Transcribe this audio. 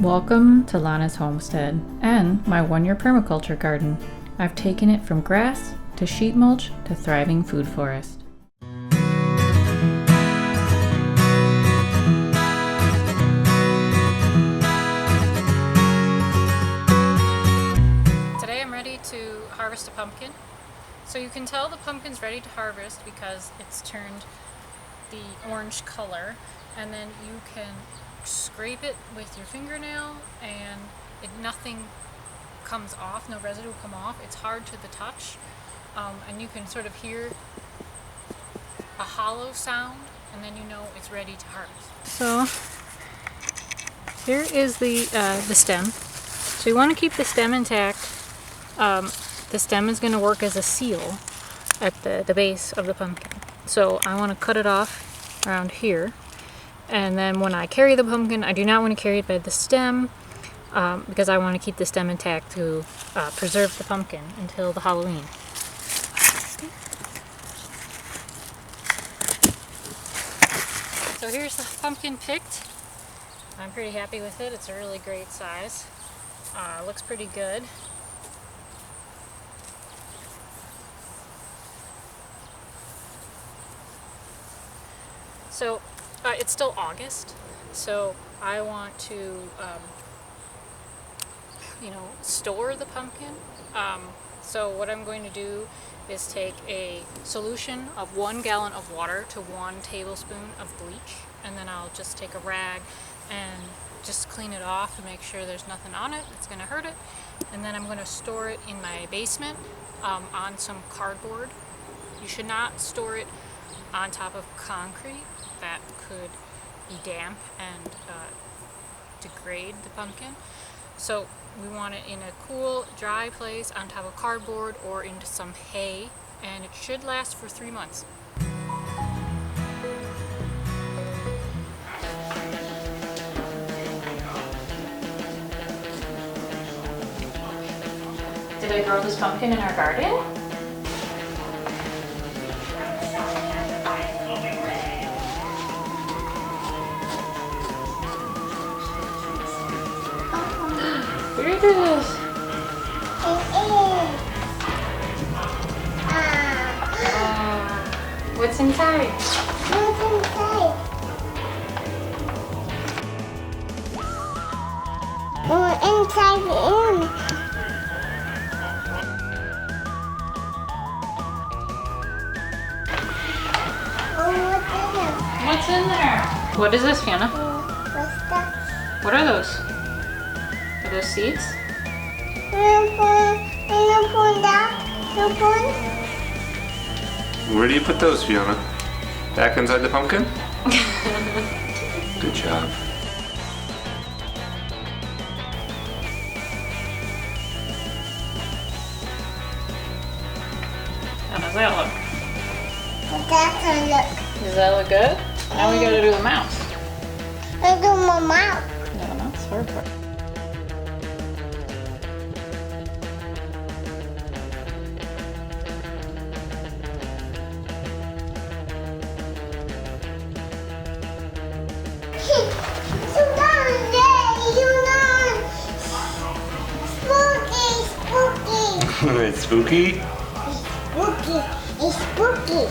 Welcome to Lana's Homestead and my one-year permaculture garden. I've taken it from grass to sheet mulch to thriving food forest. Today I'm ready to harvest a pumpkin. So you can tell the pumpkin's ready to harvest because it's turned the orange color, and then you can scrape it with your fingernail and nothing comes off, no residue will come off. It's hard to the touch, and you can sort of hear a hollow sound, and then you know it's ready to harvest. So here is the stem. So you want to keep the stem intact. The stem is going to work as a seal at the base of the pumpkin. So I want to cut it off around here. And then when I carry the pumpkin, I do not want to carry it by the stem because I want to keep the stem intact to preserve the pumpkin until the Halloween. So here's the pumpkin picked. I'm pretty happy with it. It's a really great size. Looks pretty good. So it's still August, so I want to, store the pumpkin. So what I'm going to do is take a solution of 1 gallon of water to 1 tablespoon of bleach, and then I'll just take a rag and just clean it off to make sure there's nothing on it that's going to hurt it. And then I'm going to store it in my basement on some cardboard. You should not store it on top of concrete. That could be damp and degrade the pumpkin. So we want it in a cool, dry place on top of cardboard or into some hay, and it should last for 3 months. Did I grow this pumpkin in our garden? Here it is. What's inside? What's in there? What is this, Fiona? What's that? What are those? Are those seeds? Where do you put those, Fiona? Back inside the pumpkin? Good job. How does that look? That's Does that look good? Now we gotta do the mouth. I do my mouth. No, the mouth's hard part. It's spooky? It's spooky. It's spooky.